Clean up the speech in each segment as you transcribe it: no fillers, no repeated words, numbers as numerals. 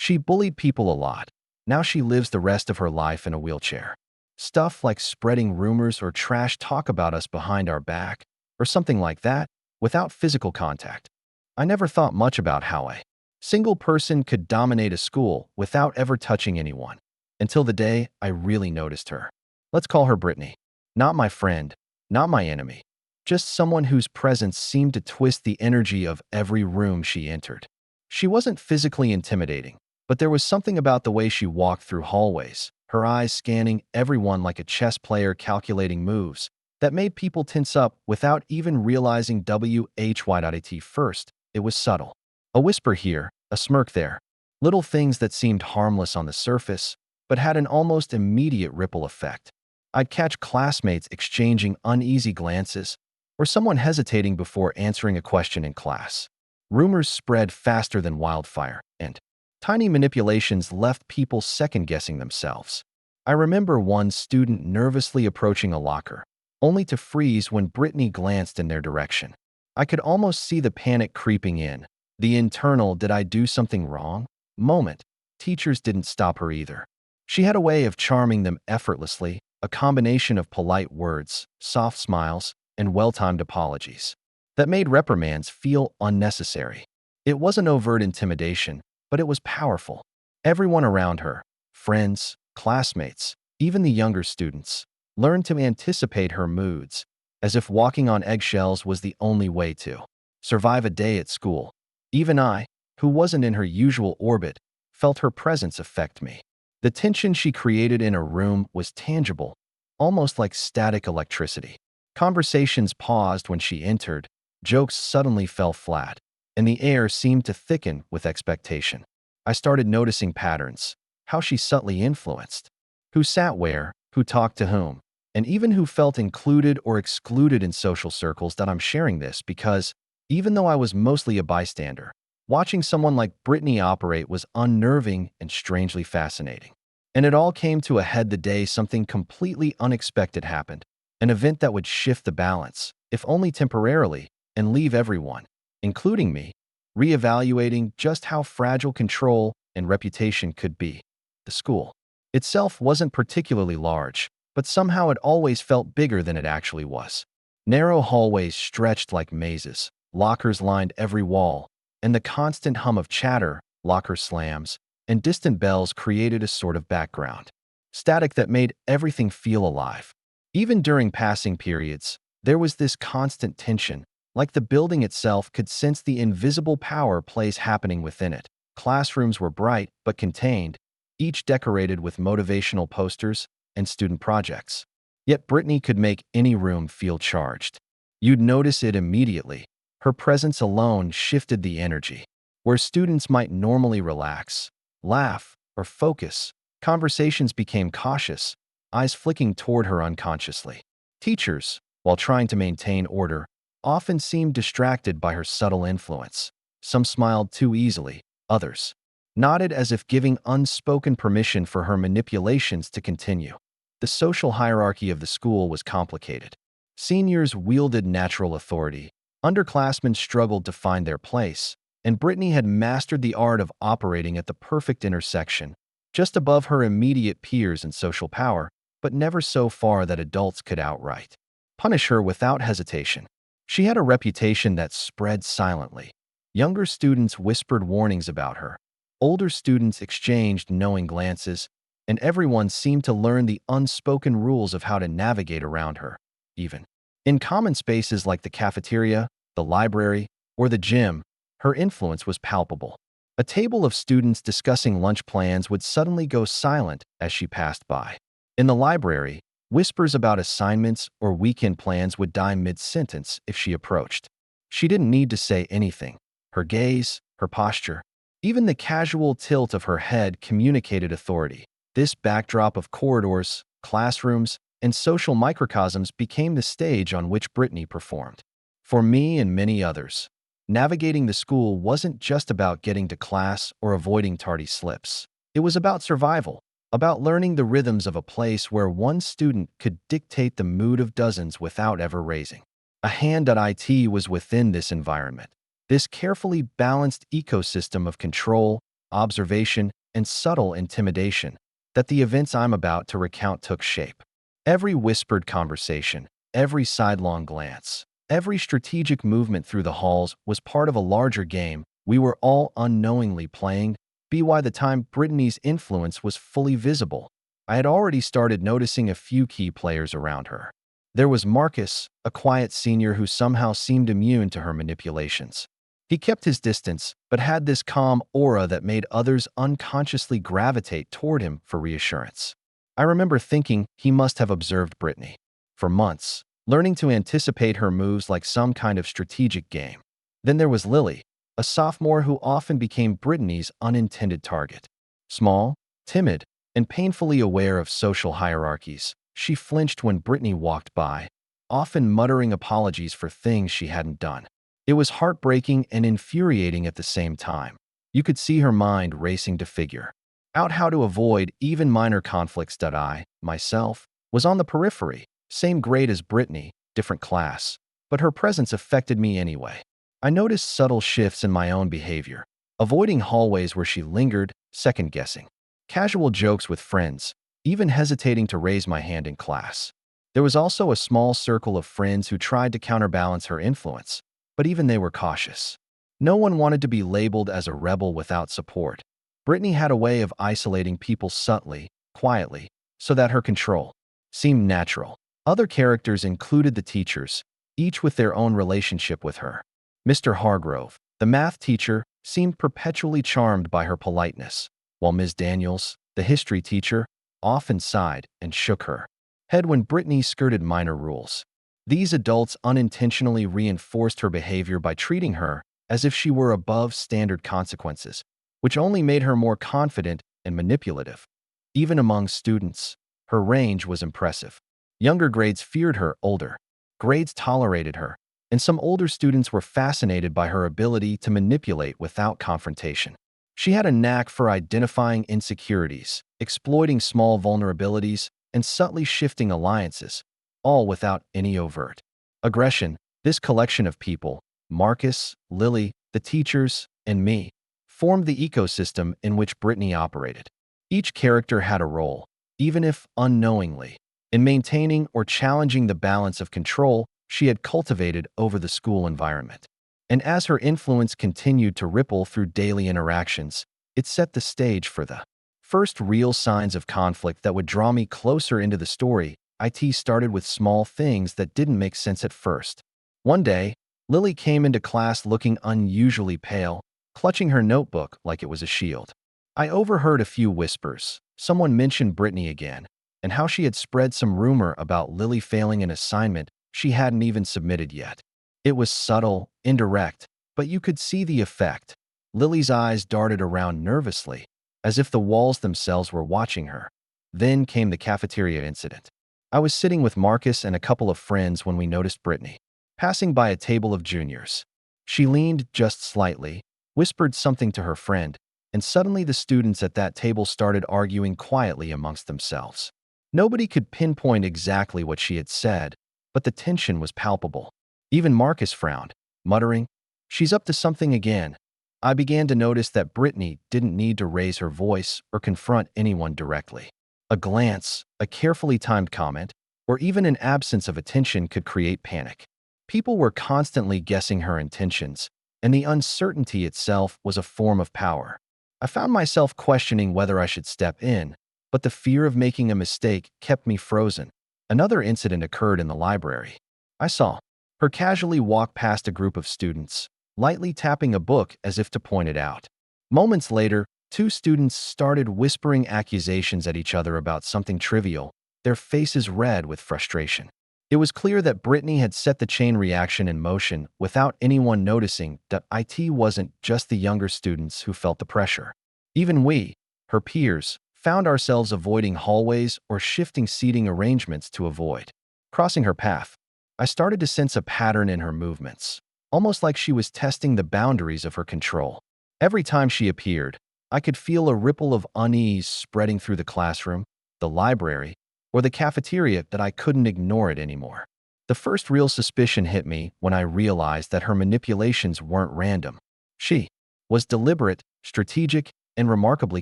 She bullied people a lot. Now she lives the rest of her life in a wheelchair. Stuff like spreading rumors or trash talk about us behind our back, or something like that, without physical contact. I never thought much about how a single person could dominate a school without ever touching anyone, until the day I really noticed her. Let's call her Brittany. Not my friend, not my enemy, just someone whose presence seemed to twist the energy of every room she entered. She wasn't physically intimidating, but there was something about the way she walked through hallways, her eyes scanning everyone like a chess player calculating moves, that made people tense up without even realizing WHY.at first. It was subtle. A whisper here, a smirk there. Little things that seemed harmless on the surface, but had an almost immediate ripple effect. I'd catch classmates exchanging uneasy glances, or someone hesitating before answering a question in class. Rumors spread faster than wildfire, and tiny manipulations left people second-guessing themselves. I remember one student nervously approaching a locker, only to freeze when Brittany glanced in their direction. I could almost see the panic creeping in, the internal "did I do something wrong?" moment. Teachers didn't stop her either. She had a way of charming them effortlessly, a combination of polite words, soft smiles, and well-timed apologies that made reprimands feel unnecessary. It wasn't overt intimidation, but it was powerful. Everyone around her, friends, classmates, even the younger students, learned to anticipate her moods, as if walking on eggshells was the only way to survive a day at school. Even I, who wasn't in her usual orbit, felt her presence affect me. The tension she created in a room was tangible, almost like static electricity. Conversations paused when she entered, jokes suddenly fell flat, and the air seemed to thicken with expectation. I started noticing patterns, how she subtly influenced who sat where, who talked to whom, and even who felt included or excluded in social circles. That I'm sharing this because, even though I was mostly a bystander, watching someone like Brittany operate was unnerving and strangely fascinating. And it all came to a head the day something completely unexpected happened, an event that would shift the balance, if only temporarily, and leave everyone, including me, reevaluating just how fragile control and reputation could be. The school itself wasn't particularly large, but somehow it always felt bigger than it actually was. Narrow hallways stretched like mazes, lockers lined every wall, and the constant hum of chatter, locker slams, and distant bells created a sort of background static that made everything feel alive. Even during passing periods, there was this constant tension, like the building itself could sense the invisible power plays happening within it. Classrooms were bright but contained, each decorated with motivational posters and student projects. Yet Brittany could make any room feel charged. You'd notice it immediately. Her presence alone shifted the energy. Where students might normally relax, laugh, or focus, conversations became cautious, eyes flicking toward her unconsciously. Teachers, while trying to maintain order, often seemed distracted by her subtle influence. Some smiled too easily, others nodded as if giving unspoken permission for her manipulations to continue. The social hierarchy of the school was complicated. Seniors wielded natural authority, underclassmen struggled to find their place, and Brittany had mastered the art of operating at the perfect intersection, just above her immediate peers in social power, but never so far that adults could outright punish her without hesitation. She had a reputation that spread silently. Younger students whispered warnings about her. Older students exchanged knowing glances, and everyone seemed to learn the unspoken rules of how to navigate around her. Even in common spaces like the cafeteria, the library, or the gym, her influence was palpable. A table of students discussing lunch plans would suddenly go silent as she passed by. In the library, whispers about assignments or weekend plans would die mid-sentence if she approached. She didn't need to say anything. Her gaze, her posture, even the casual tilt of her head communicated authority. This backdrop of corridors, classrooms, and social microcosms became the stage on which Brittany performed. For me and many others, navigating the school wasn't just about getting to class or avoiding tardy slips. It was about survival, about learning the rhythms of a place where one student could dictate the mood of dozens without ever raising a hand. It was within this environment, this carefully balanced ecosystem of control, observation, and subtle intimidation that the events I'm about to recount took shape. Every whispered conversation, every sidelong glance, every strategic movement through the halls was part of a larger game we were all unknowingly playing. By the time Brittany's influence was fully visible, I had already started noticing a few key players around her. There was Marcus, a quiet senior who somehow seemed immune to her manipulations. He kept his distance, but had this calm aura that made others unconsciously gravitate toward him for reassurance. I remember thinking he must have observed Brittany for months, learning to anticipate her moves like some kind of strategic game. Then there was Lily, a sophomore who often became Brittany's unintended target. Small, timid, and painfully aware of social hierarchies, she flinched when Brittany walked by, often muttering apologies for things she hadn't done. It was heartbreaking and infuriating at the same time. You could see her mind racing to figure out how to avoid even minor conflicts. I, myself, was on the periphery, same grade as Brittany, different class, but her presence affected me anyway. I noticed subtle shifts in my own behavior, avoiding hallways where she lingered, second-guessing casual jokes with friends, even hesitating to raise my hand in class. There was also a small circle of friends who tried to counterbalance her influence, but even they were cautious. No one wanted to be labeled as a rebel without support. Brittany had a way of isolating people subtly, quietly, so that her control seemed natural. Other characters included the teachers, each with their own relationship with her. Mr. Hargrove, the math teacher, seemed perpetually charmed by her politeness, while Ms. Daniels, the history teacher, often sighed and shook her head when Brittany skirted minor rules. These adults unintentionally reinforced her behavior by treating her as if she were above standard consequences, which only made her more confident and manipulative. Even among students, her range was impressive. Younger grades feared her, older grades tolerated her, and some older students were fascinated by her ability to manipulate without confrontation. She had a knack for identifying insecurities, exploiting small vulnerabilities, and subtly shifting alliances, all without any overt aggression. This collection of people, Marcus, Lily, the teachers, and me, formed the ecosystem in which Brittany operated. Each character had a role, even if unknowingly, in maintaining or challenging the balance of control she had cultivated over the school environment. And as her influence continued to ripple through daily interactions, it set the stage for the first real signs of conflict that would draw me closer into the story. It started with small things that didn't make sense at first. One day, Lily came into class looking unusually pale, clutching her notebook like it was a shield. I overheard a few whispers. Someone mentioned Brittany again, and how she had spread some rumor about Lily failing an assignment she hadn't even submitted yet. It was subtle, indirect, but you could see the effect. Lily's eyes darted around nervously, as if the walls themselves were watching her. Then came the cafeteria incident. I was sitting with Marcus and a couple of friends when we noticed Brittany passing by a table of juniors. She leaned just slightly, whispered something to her friend, and suddenly the students at that table started arguing quietly amongst themselves. Nobody could pinpoint exactly what she had said, but the tension was palpable. Even Marcus frowned, muttering, "She's up to something again." I began to notice that Brittany didn't need to raise her voice or confront anyone directly. A glance, a carefully timed comment, or even an absence of attention could create panic. People were constantly guessing her intentions, and the uncertainty itself was a form of power. I found myself questioning whether I should step in, but the fear of making a mistake kept me frozen. Another incident occurred in the library. I saw her casually walk past a group of students, lightly tapping a book as if to point it out. Moments later, two students started whispering accusations at each other about something trivial, their faces red with frustration. It was clear that Brittany had set the chain reaction in motion without anyone noticing that it wasn't just the younger students who felt the pressure. Even we, her peers, found ourselves avoiding hallways or shifting seating arrangements to avoid crossing her path. I started to sense a pattern in her movements, almost like she was testing the boundaries of her control. Every time she appeared, I could feel a ripple of unease spreading through the classroom, the library, or the cafeteria that I couldn't ignore it anymore. The first real suspicion hit me when I realized that her manipulations weren't random. She was deliberate, strategic, and remarkably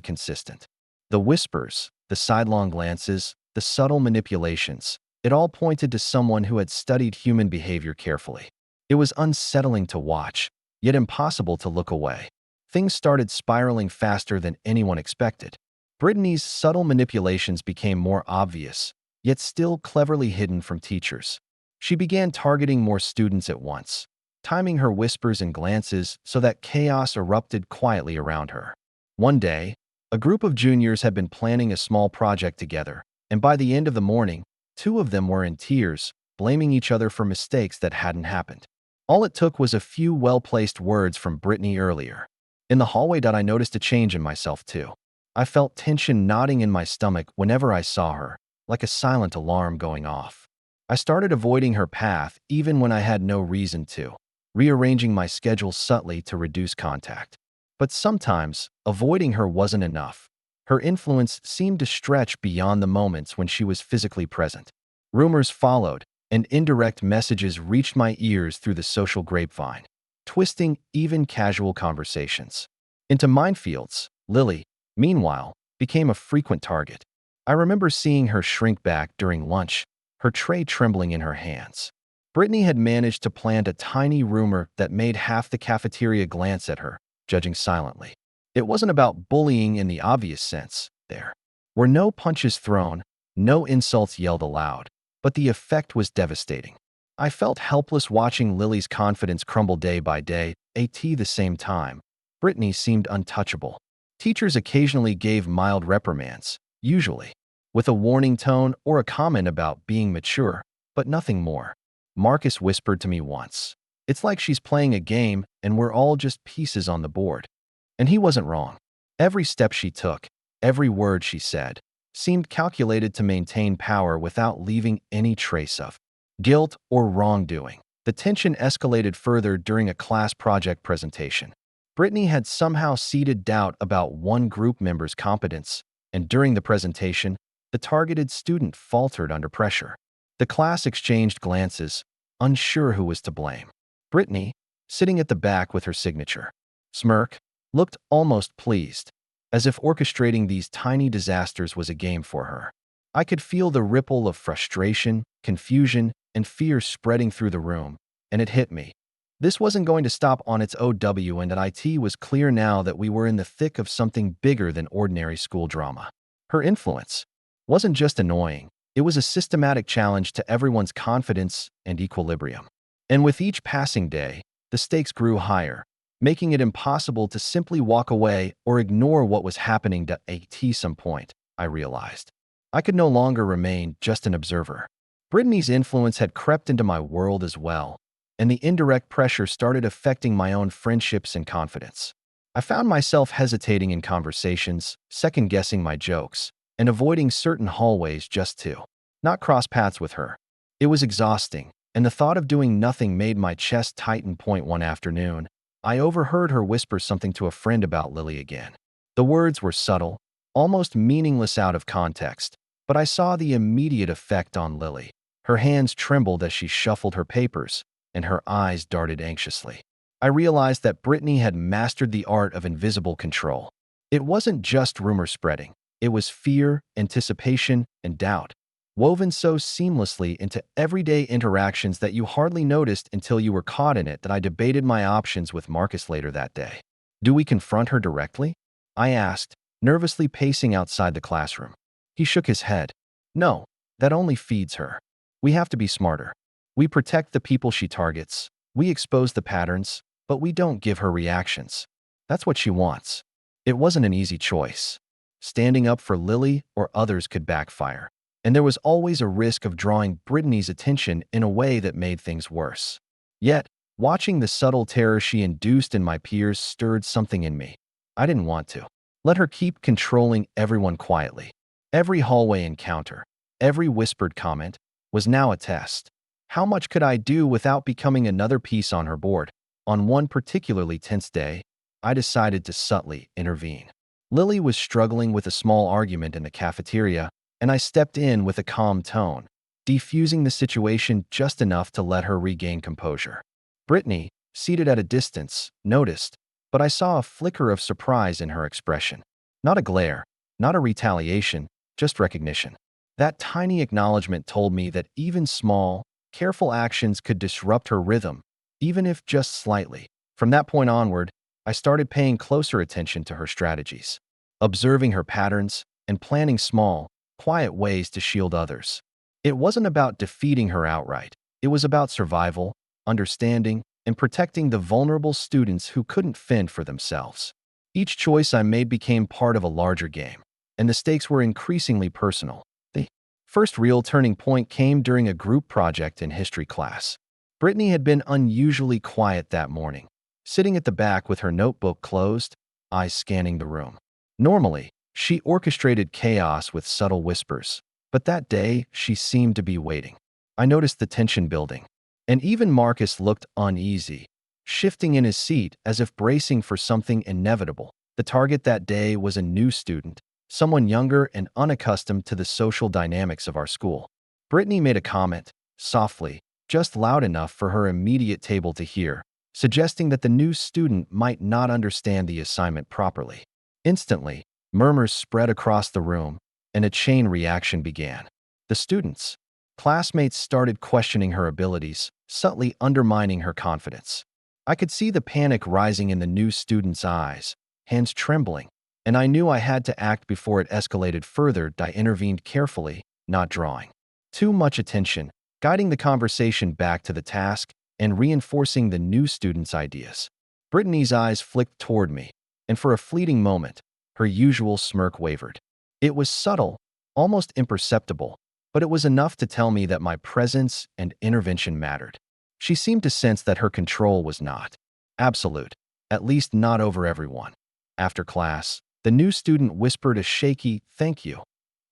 consistent. The whispers, the sidelong glances, the subtle manipulations, it all pointed to someone who had studied human behavior carefully. It was unsettling to watch, yet impossible to look away. Things started spiraling faster than anyone expected. Brittany's subtle manipulations became more obvious, yet still cleverly hidden from teachers. She began targeting more students at once, timing her whispers and glances so that chaos erupted quietly around her. One day, a group of juniors had been planning a small project together, and by the end of the morning, two of them were in tears, blaming each other for mistakes that hadn't happened. All it took was a few well-placed words from Brittany earlier. In the hallway, I noticed a change in myself too. I felt tension knotting in my stomach whenever I saw her, like a silent alarm going off. I started avoiding her path even when I had no reason to, rearranging my schedule subtly to reduce contact. But sometimes, avoiding her wasn't enough. Her influence seemed to stretch beyond the moments when she was physically present. Rumors followed, and indirect messages reached my ears through the social grapevine, twisting even casual conversations into minefields. Lily, meanwhile, became a frequent target. I remember seeing her shrink back during lunch, her tray trembling in her hands. Brittany had managed to plant a tiny rumor that made half the cafeteria glance at her, judging silently. It wasn't about bullying in the obvious sense. There were no punches thrown, no insults yelled aloud, but the effect was devastating. I felt helpless watching Lily's confidence crumble day by day. At the same time, Brittany seemed untouchable. Teachers occasionally gave mild reprimands, usually with a warning tone or a comment about being mature, but nothing more. Marcus whispered to me once, "It's like she's playing a game and we're all just pieces on the board." And he wasn't wrong. Every step she took, every word she said, seemed calculated to maintain power without leaving any trace of guilt or wrongdoing. The tension escalated further during a class project presentation. Brittany had somehow seeded doubt about one group member's competence, and during the presentation, the targeted student faltered under pressure. The class exchanged glances, unsure who was to blame. Brittany, sitting at the back with her signature smirk, looked almost pleased, as if orchestrating these tiny disasters was a game for her. I could feel the ripple of frustration, confusion, and fear spreading through the room, and it hit me. This wasn't going to stop on its OW, and at IT was clear now that we were in the thick of something bigger than ordinary school drama. Her influence wasn't just annoying, it was a systematic challenge to everyone's confidence and equilibrium. And with each passing day, the stakes grew higher, making it impossible to simply walk away or ignore what was happening. At some point, I realized I could no longer remain just an observer. Brittany's influence had crept into my world as well, and the indirect pressure started affecting my own friendships and confidence. I found myself hesitating in conversations, second-guessing my jokes, and avoiding certain hallways just to not cross paths with her. It was exhausting, and the thought of doing nothing made my chest tighten. One afternoon, I overheard her whisper something to a friend about Lily again. The words were subtle, almost meaningless out of context, but I saw the immediate effect on Lily. Her hands trembled as she shuffled her papers, and her eyes darted anxiously. I realized that Brittany had mastered the art of invisible control. It wasn't just rumor spreading. It was fear, anticipation, and doubt, woven so seamlessly into everyday interactions that you hardly noticed until you were caught in it. That I debated my options with Marcus later that day. "Do we confront her directly?" I asked, nervously pacing outside the classroom. He shook his head. "No, that only feeds her. We have to be smarter. We protect the people she targets. We expose the patterns, but we don't give her reactions. That's what she wants." It wasn't an easy choice. Standing up for Lily or others could backfire, and there was always a risk of drawing Brittany's attention in a way that made things worse. Yet, watching the subtle terror she induced in my peers stirred something in me. I didn't want to let her keep controlling everyone quietly. Every hallway encounter, every whispered comment, was now a test. How much could I do without becoming another piece on her board? On one particularly tense day, I decided to subtly intervene. Lily was struggling with a small argument in the cafeteria, and I stepped in with a calm tone, defusing the situation just enough to let her regain composure. Brittany, seated at a distance, noticed, but I saw a flicker of surprise in her expression. Not a glare, not a retaliation, just recognition. That tiny acknowledgement told me that even small, careful actions could disrupt her rhythm, even if just slightly. From that point onward, I started paying closer attention to her strategies, observing her patterns and planning small, quiet ways to shield others. It wasn't about defeating her outright. It was about survival, understanding, and protecting the vulnerable students who couldn't fend for themselves. Each choice I made became part of a larger game, and the stakes were increasingly personal. The first real turning point came during a group project in history class. Brittany had been unusually quiet that morning, sitting at the back with her notebook closed, eyes scanning the room. Normally, she orchestrated chaos with subtle whispers, but that day she seemed to be waiting. I noticed the tension building, and even Marcus looked uneasy, shifting in his seat as if bracing for something inevitable. The target that day was a new student, someone younger and unaccustomed to the social dynamics of our school. Brittany made a comment, softly, just loud enough for her immediate table to hear, suggesting that the new student might not understand the assignment properly. Instantly, murmurs spread across the room, and a chain reaction began. The students, classmates started questioning her abilities, subtly undermining her confidence. I could see the panic rising in the new student's eyes, hands trembling, and I knew I had to act before it escalated further. I intervened carefully, not drawing too much attention, guiding the conversation back to the task and reinforcing the new student's ideas. Brittany's eyes flicked toward me, and for a fleeting moment, her usual smirk wavered. It was subtle, almost imperceptible, but it was enough to tell me that my presence and intervention mattered. She seemed to sense that her control was not absolute, at least not over everyone. After class, the new student whispered a shaky "thank you,"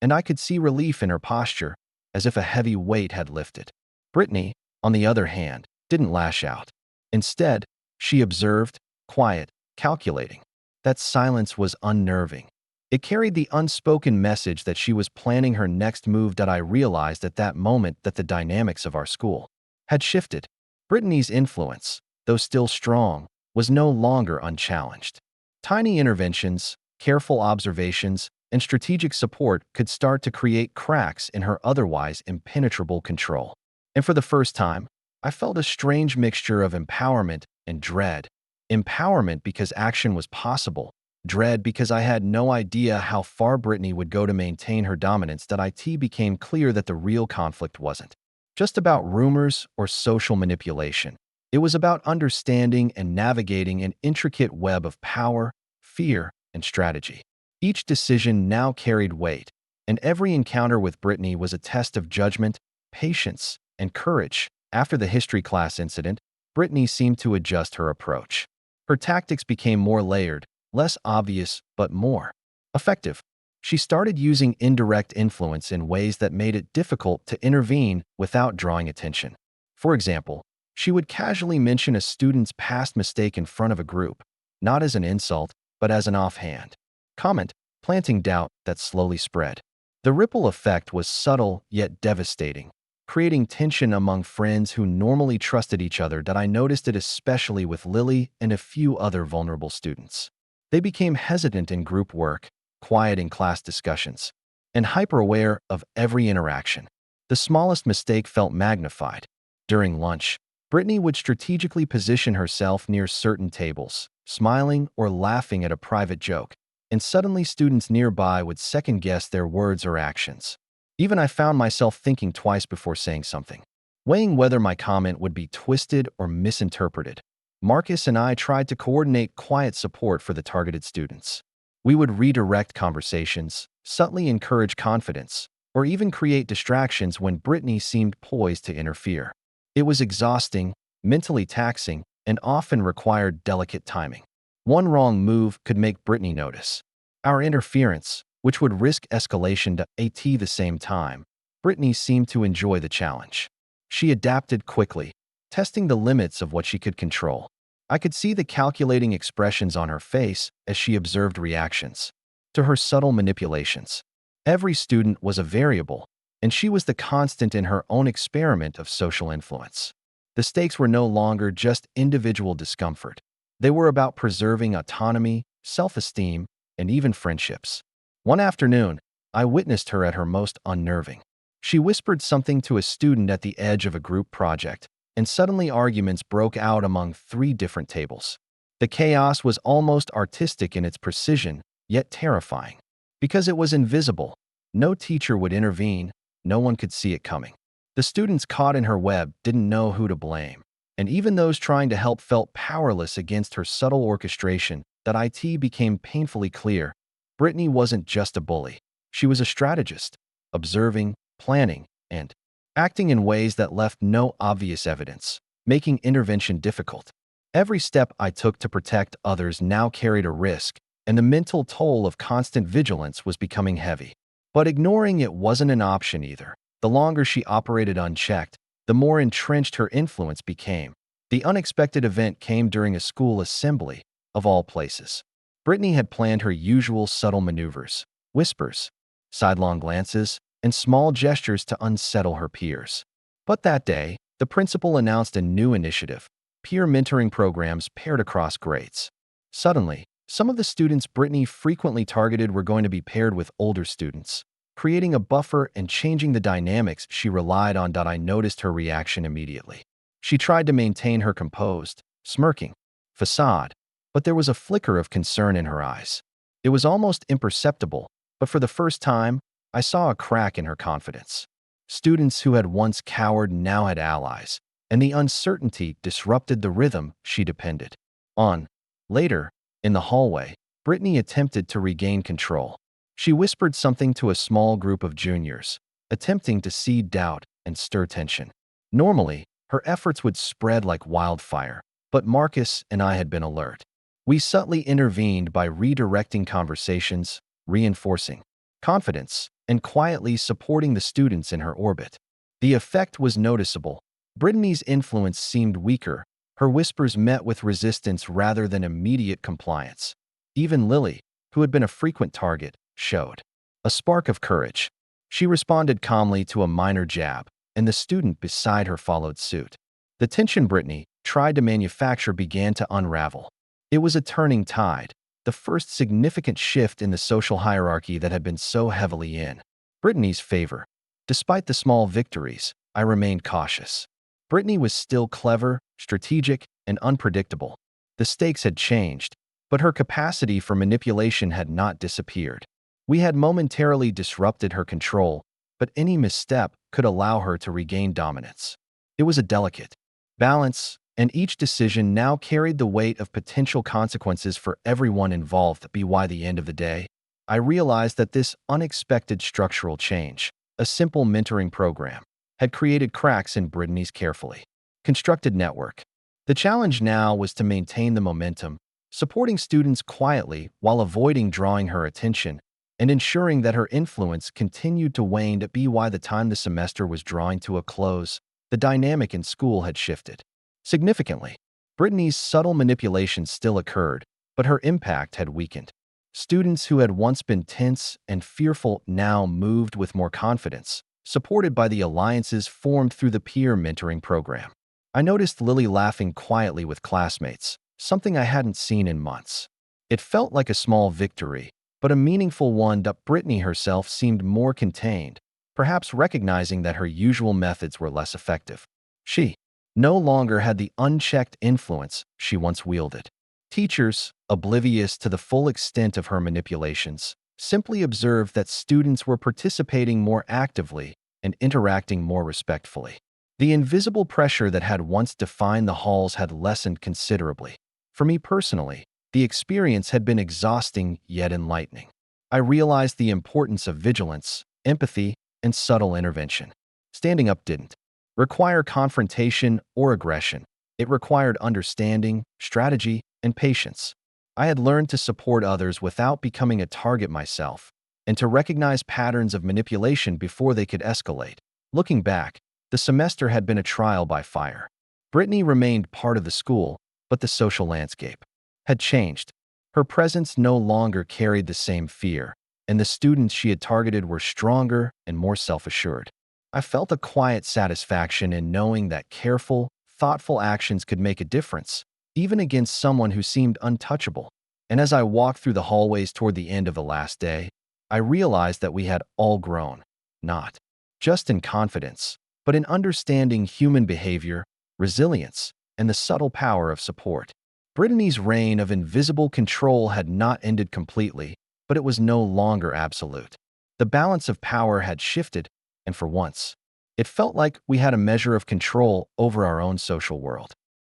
and I could see relief in her posture, as if a heavy weight had lifted. Brittany, on the other hand, didn't lash out. Instead, she observed, quiet, calculating. That silence was unnerving. It carried the unspoken message that she was planning her next move. That I realized at that moment that the dynamics of our school had shifted. Brittany's influence, though still strong, was no longer unchallenged. Tiny interventions, careful observations, and strategic support could start to create cracks in her otherwise impenetrable control. And for the first time, I felt a strange mixture of empowerment and dread. Empowerment because action was possible, dread because I had no idea how far Brittany would go to maintain her dominance. That it became clear that the real conflict wasn't just about rumors or social manipulation. It was about understanding and navigating an intricate web of power, fear, and strategy. Each decision now carried weight, and every encounter with Brittany was a test of judgment, patience, and courage. After the history class incident, Brittany seemed to adjust her approach. Her tactics became more layered, less obvious, but more effective. She started using indirect influence in ways that made it difficult to intervene without drawing attention. For example, she would casually mention a student's past mistake in front of a group, not as an insult, but as an offhand comment, planting doubt that slowly spread. The ripple effect was subtle yet devastating, creating tension among friends who normally trusted each other. That I noticed it especially with Lily and a few other vulnerable students. They became hesitant in group work, quiet in class discussions, and hyper-aware of every interaction. The smallest mistake felt magnified. During lunch, Brittany would strategically position herself near certain tables, smiling or laughing at a private joke, and suddenly students nearby would second-guess their words or actions. Even I found myself thinking twice before saying something, weighing whether my comment would be twisted or misinterpreted. Marcus and I tried to coordinate quiet support for the targeted students. We would redirect conversations, subtly encourage confidence, or even create distractions when Brittany seemed poised to interfere. It was exhausting, mentally taxing, and often required delicate timing. One wrong move could make Brittany notice. Our interference, which would risk escalation to the same time, Brittany seemed to enjoy the challenge. She adapted quickly, testing the limits of what she could control. I could see the calculating expressions on her face as she observed reactions to her subtle manipulations. Every student was a variable, and she was the constant in her own experiment of social influence. The stakes were no longer just individual discomfort. They were about preserving autonomy, self-esteem, and even friendships. One afternoon, I witnessed her at her most unnerving. She whispered something to a student at the edge of a group project, and suddenly arguments broke out among 3 different tables. The chaos was almost artistic in its precision, yet terrifying. Because it was invisible, no teacher would intervene, no one could see it coming. The students caught in her web didn't know who to blame, and even those trying to help felt powerless against her subtle orchestration. That it became painfully clear. Brittany wasn't just a bully. She was a strategist, observing, planning, and acting in ways that left no obvious evidence, making intervention difficult. Every step I took to protect others now carried a risk, and the mental toll of constant vigilance was becoming heavy. But ignoring it wasn't an option either. The longer she operated unchecked, the more entrenched her influence became. The unexpected event came during a school assembly, of all places. Brittany had planned her usual subtle maneuvers, whispers, sidelong glances, and small gestures to unsettle her peers. But that day, the principal announced a new initiative, peer mentoring programs paired across grades. Suddenly, some of the students Brittany frequently targeted were going to be paired with older students, creating a buffer and changing the dynamics she relied on. I noticed her reaction immediately. She tried to maintain her composed, smirking facade, but there was a flicker of concern in her eyes. It was almost imperceptible, but for the first time, I saw a crack in her confidence. Students who had once cowered now had allies, and the uncertainty disrupted the rhythm she depended on. Later, in the hallway, Brittany attempted to regain control. She whispered something to a small group of juniors, attempting to seed doubt and stir tension. Normally, her efforts would spread like wildfire, but Marcus and I had been alert. We subtly intervened by redirecting conversations, reinforcing confidence, and quietly supporting the students in her orbit. The effect was noticeable. Brittany's influence seemed weaker. Her whispers met with resistance rather than immediate compliance. Even Lily, who had been a frequent target, showed a spark of courage. She responded calmly to a minor jab, and the student beside her followed suit. The tension Brittany tried to manufacture began to unravel. It was a turning tide, the first significant shift in the social hierarchy that had been so heavily in Brittany's favor. Despite the small victories, I remained cautious. Brittany was still clever, strategic, and unpredictable. The stakes had changed, but her capacity for manipulation had not disappeared. We had momentarily disrupted her control, but any misstep could allow her to regain dominance. It was a delicate balance, and each decision now carried the weight of potential consequences for everyone involved. By the end of the day, I realized that this unexpected structural change, a simple mentoring program, had created cracks in Brittany's carefully constructed network. The challenge now was to maintain the momentum, supporting students quietly while avoiding drawing her attention, and ensuring that her influence continued to wane. By the time the semester was drawing to a close, the dynamic in school had shifted significantly. Brittany's subtle manipulations still occurred, but her impact had weakened. Students who had once been tense and fearful now moved with more confidence, supported by the alliances formed through the peer mentoring program. I noticed Lily laughing quietly with classmates, something I hadn't seen in months. It felt like a small victory, but a meaningful one. Brittany herself seemed more contained, perhaps recognizing that her usual methods were less effective. She no longer had the unchecked influence she once wielded. Teachers, oblivious to the full extent of her manipulations, simply observed that students were participating more actively and interacting more respectfully. The invisible pressure that had once defined the halls had lessened considerably. For me personally, the experience had been exhausting yet enlightening. I realized the importance of vigilance, empathy, and subtle intervention. Standing up didn't require confrontation or aggression. It required understanding, strategy, and patience. I had learned to support others without becoming a target myself, and to recognize patterns of manipulation before they could escalate. Looking back, the semester had been a trial by fire. Brittany remained part of the school, but the social landscape had changed. Her presence no longer carried the same fear, and the students she had targeted were stronger and more self-assured. I felt a quiet satisfaction in knowing that careful, thoughtful actions could make a difference, even against someone who seemed untouchable. And as I walked through the hallways toward the end of the last day, I realized that we had all grown, not just in confidence, but in understanding human behavior, resilience, and the subtle power of support. Brittany's reign of invisible control had not ended completely, but it was no longer absolute. The balance of power had shifted, and for once, it felt like we had a measure of control over our own social world.